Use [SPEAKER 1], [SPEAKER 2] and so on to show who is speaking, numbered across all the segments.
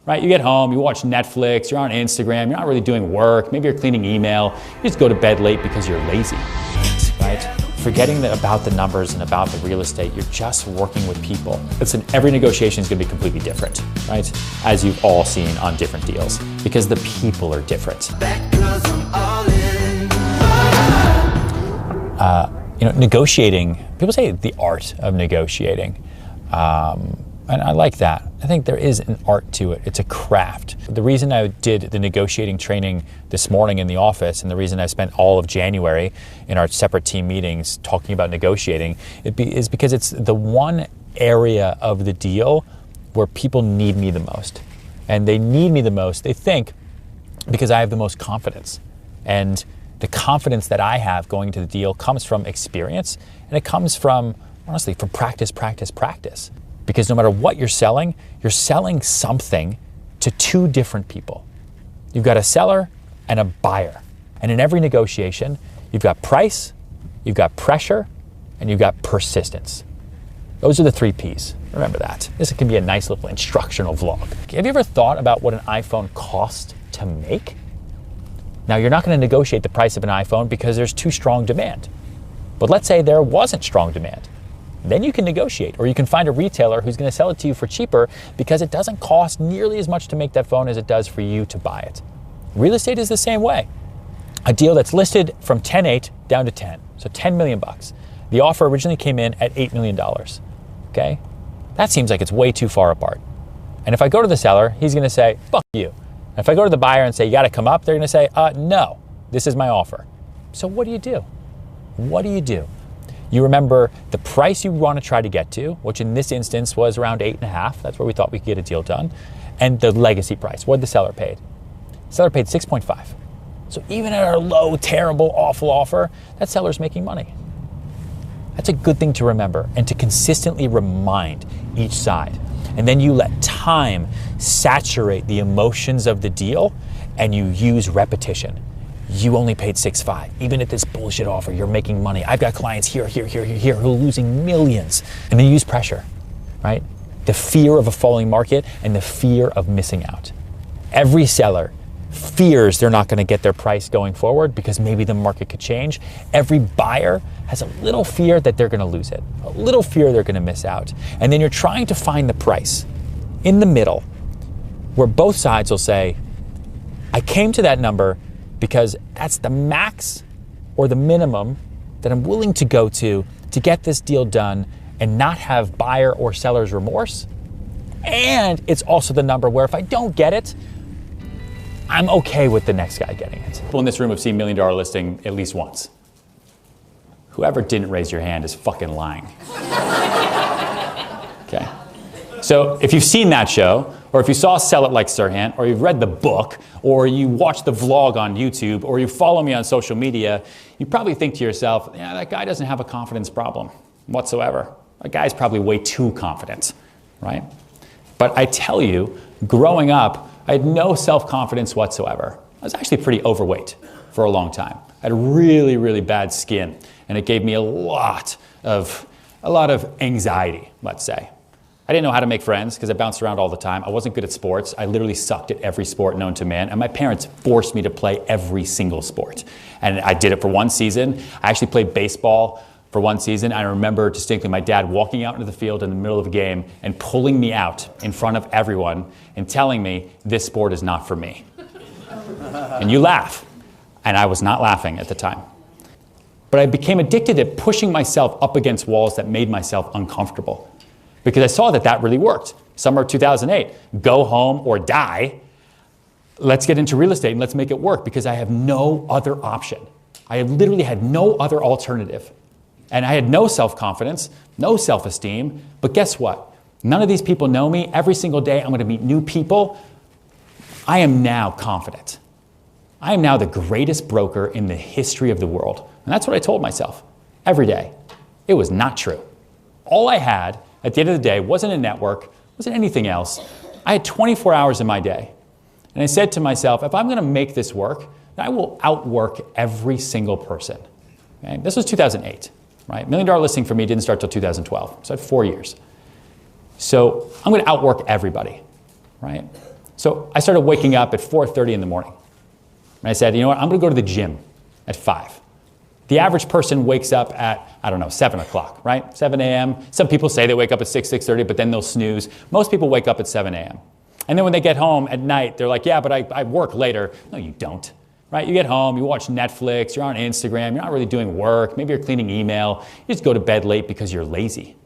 [SPEAKER 1] right? You get home, you watch Netflix, you're on Instagram, you're not really doing work, maybe you're cleaning email, you just go to bed late because you're lazy, right? Forgetting about the numbers and about the real estate, you're just working with people. Listen, every negotiation is gonna be completely different, right? As you've all seen on different deals, because the people are different. Negotiating, people say the art of negotiating. And I like that. I think there is an art to it. It's a craft. The reason I did the negotiating training this morning in the office, and the reason I spent all of January in our separate team meetings talking about negotiating, is because it's the one area of the deal where people need me the most. And they need me the most, they think, because I have the most confidence. And the confidence that I have going into the deal comes from experience, and it comes from, honestly, from practice. Because no matter what you're selling something to two different people. You've got a seller and a buyer. And in every negotiation, you've got price, you've got pressure, and you've got persistence. Those are the 3 Ps. Remember that. This can be a nice little instructional vlog. Have you ever thought about what an iPhone costs to make? Now, you're not going to negotiate the price of an iPhone because there's too strong demand. But let's say there wasn't strong demand. Then you can negotiate, or you can find a retailer who's going to sell it to you for cheaper because it doesn't cost nearly as much to make that phone as it does for you to buy it. Real estate is the same way. A deal that's listed from 10.8 down to 10, so 10 million bucks. The offer originally came in at $8 million, okay? That seems like it's way too far apart. And if I go to the seller, he's going to say, fuck you. And if I go to the buyer and say, you got to come up, they're going to say, no, this is my offer. So what do you do? What do you do? You remember the price you want to try to get to, which in this instance was around 8.5. That's where we thought we could get a deal done. And the legacy price, what the seller paid. The seller paid 6.5. So even at our low, terrible, awful offer, that seller's making money. That's a good thing to remember and to consistently remind each side. And then you let time saturate the emotions of the deal, and you use repetition. You only paid 6.5. Even at this bullshit offer, you're making money. I've got clients here who are losing millions. And then you use pressure, right? The fear of a falling market and the fear of missing out. Every seller fears they're not going to get their price going forward because maybe the market could change. Every buyer has a little fear that they're going to lose it, a little fear they're going to miss out. And then you're trying to find the price in the middle where both sides will say, I came to that number because that's the max or the minimum that I'm willing to go to get this deal done and not have buyer or seller's remorse. And it's also the number where if I don't get it, I'm okay with the next guy getting it. People in this room have seen $1 million listing at least once. Whoever didn't raise your hand is fucking lying. Okay. So if you've seen that show, or if you saw Sell It Like Serhant, or you've read the book, or you watch the vlog on YouTube, or you follow me on social media, you probably think to yourself, yeah, that guy doesn't have a confidence problem whatsoever. That guy's probably way too confident, right? But I tell you, growing up, I had no self-confidence whatsoever. I was actually pretty overweight for a long time. I had really, really bad skin, and it gave me a lot of anxiety, let's say. I didn't know how to make friends because I bounced around all the time. I wasn't good at sports. I literally sucked at every sport known to man. And my parents forced me to play every single sport. And I did it for one season. I actually played baseball for one season. I remember distinctly my dad walking out into the field in the middle of a game and pulling me out in front of everyone and telling me, this sport is not for me. And you laugh. And I was not laughing at the time. But I became addicted at pushing myself up against walls that made myself uncomfortable. Because I saw that that really worked. Summer of 2008, go home or die. Let's get into real estate and let's make it work because I have no other option. I literally had no other alternative. And I had no self-confidence, no self-esteem. But guess what? None of these people know me. Every single day I'm going to meet new people. I am now confident. I am now the greatest broker in the history of the world. And that's what I told myself every day. It was not true. All I had at the end of the day wasn't a network, wasn't anything else. I had 24 hours in my day. And I said to myself, if I'm going to make this work, then I will outwork every single person. Okay? This was 2008, right? $1 million listing for me didn't start till 2012. So I had 4 years. So I'm going to outwork everybody, right? So I started waking up at 4:30 in the morning. And I said, you know what, I'm gonna go to the gym at 5. The average person wakes up at, I don't know, 7 o'clock, right? 7 a.m. Some people say they wake up at 6:30, but then they'll snooze. Most people wake up at 7 a.m. And then when they get home at night, they're like, yeah, but I work later. No, you don't, right? You get home, you watch Netflix, you're on Instagram, you're not really doing work, maybe you're cleaning email, you just go to bed late because you're lazy.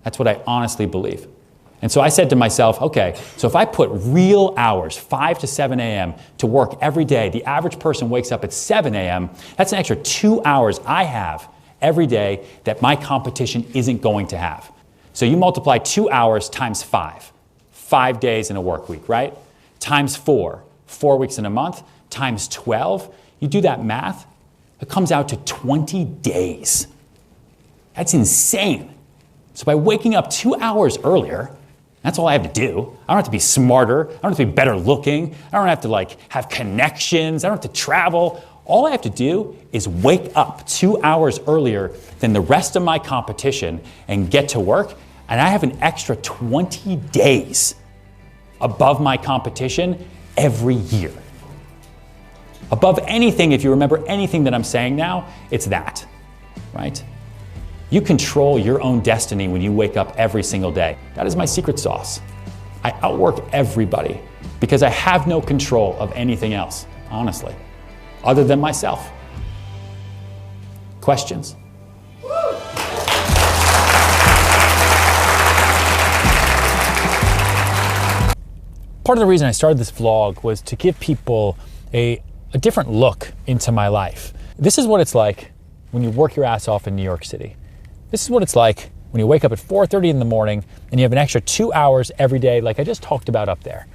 [SPEAKER 1] That's what I honestly believe. And so I said to myself, okay, so if I put real hours, 5 to 7 a.m. to work every day, the average person wakes up at 7 a.m., that's an extra 2 hours I have every day that my competition isn't going to have. So you multiply 2 hours times 5 days in a work week, right? Times 4 weeks in a month, times 12, you do that math, it comes out to 20 days. That's insane. So by waking up 2 hours earlier, that's all I have to do. I don't have to be smarter. I don't have to be better looking. I don't have to have connections. I don't have to travel. All I have to do is wake up 2 hours earlier than the rest of my competition and get to work. And I have an extra 20 days above my competition every year. Above anything, if you remember anything that I'm saying now, it's that, right? You control your own destiny when you wake up every single day. That is my secret sauce. I outwork everybody because I have no control of anything else, honestly, other than myself. Questions? Part of the reason I started this vlog was to give people a different look into my life. This is what it's like when you work your ass off in New York City. This is what it's like when you wake up at 4:30 in the morning and you have an extra 2 hours every day like I just talked about up there.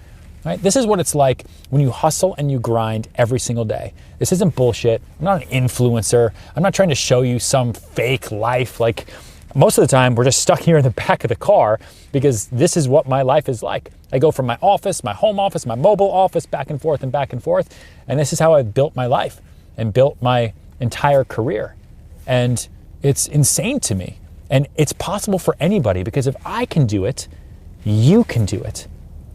[SPEAKER 1] Right? This is what it's like when you hustle and you grind every single day. This isn't bullshit. I'm not an influencer. I'm not trying to show you some fake life. Like most of the time we're just stuck here in the back of the car because this is what my life is like. I go from my office, my home office, my mobile office, back and forth, and this is how I've built my life and built my entire career. And it's insane to me. And it's possible for anybody because if I can do it, you can do it.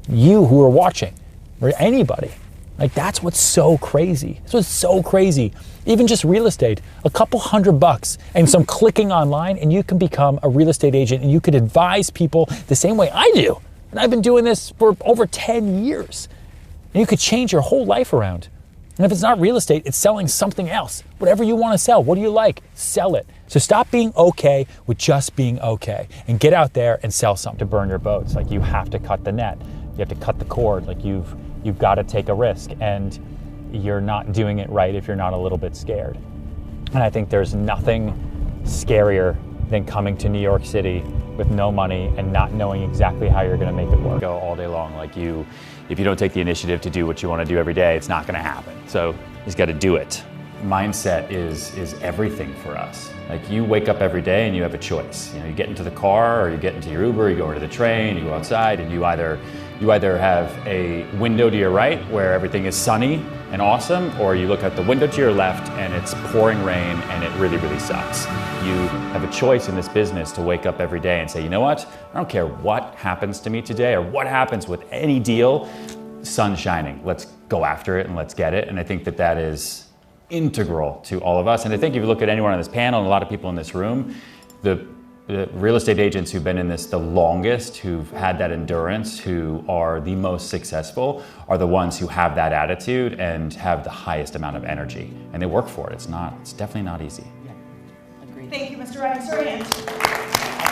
[SPEAKER 1] You who are watching, or anybody. Like that's what's so crazy. That's what's so crazy. Even just real estate, a couple $100 and some clicking online and you can become a real estate agent and you could advise people the same way I do. And I've been doing this for over 10 years. And you could change your whole life around. And if it's not real estate, it's selling something else. Whatever you want to sell, what do you like? Sell it. So stop being okay with just being okay and get out there and sell something to burn your boats. Like you have to cut the net. You have to cut the cord. Like you've got to take a risk and you're not doing it right if you're not a little bit scared. And I think there's nothing scarier than coming to New York City with no money and not knowing exactly how you're going to make it work. Go all day long. Like if you don't take the initiative to do what you want to do every day, it's not going to happen. So you just got to do it. Mindset is everything for us. Like you wake up every day and you have a choice. You know, you get into the car or you get into your Uber, you go into the train, you go outside, and you either have a window to your right where everything is sunny and awesome, or you look at the window to your left and it's pouring rain and it really, really sucks. You have a choice in this business to wake up every day and say, you know what? I don't care what happens to me today or what happens with any deal, sun's shining. Let's go after it and let's get it. And I think that is integral to all of us. And I think if you look at anyone on this panel and a lot of people in this room, the real estate agents who've been in this the longest, who've had that endurance, who are the most successful, are the ones who have that attitude and have the highest amount of energy. And they work for it. It's definitely not easy.
[SPEAKER 2] Yeah, agreed. Thank you, Mr. Ryan Serhant.